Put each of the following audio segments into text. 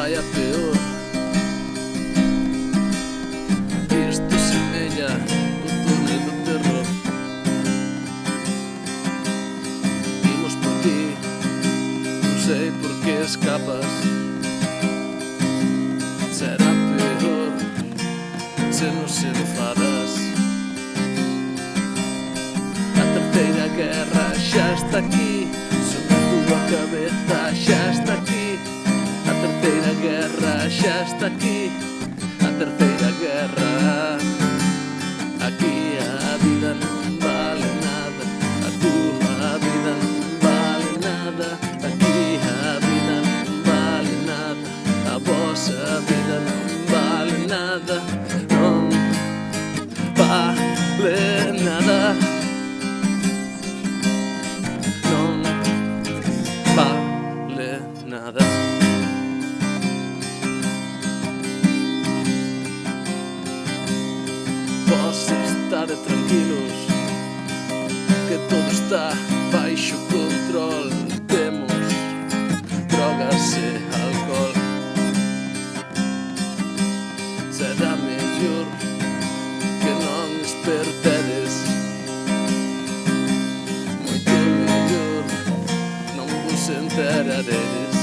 vaya peor. Isto semella o túnel do terror. Imos por ti, non sei por que escapas. Será peor se nos enfadas. A terceira guerra xa está aquí, sobre a túa cabeza xa está aquí. A terceira guerra xa está aquí, a terceira guerra. Aquí a vida non vale nada, a túa vida non vale nada. Aquí a vida non vale nada, a vosa vida non vale nada. Non vale nada. Non vale nada. Estar tranquilos, que todo está baixo control. Temos drogas e alcohol. Será mellor que non espertedes, moito mellor non vos enteraredes.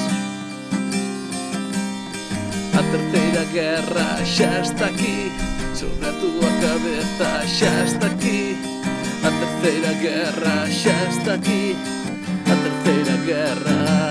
A terceira guerra xa está aquí, sobre a túa cabeza xa está aquí. A terceira guerra xa está aquí, a terceira guerra.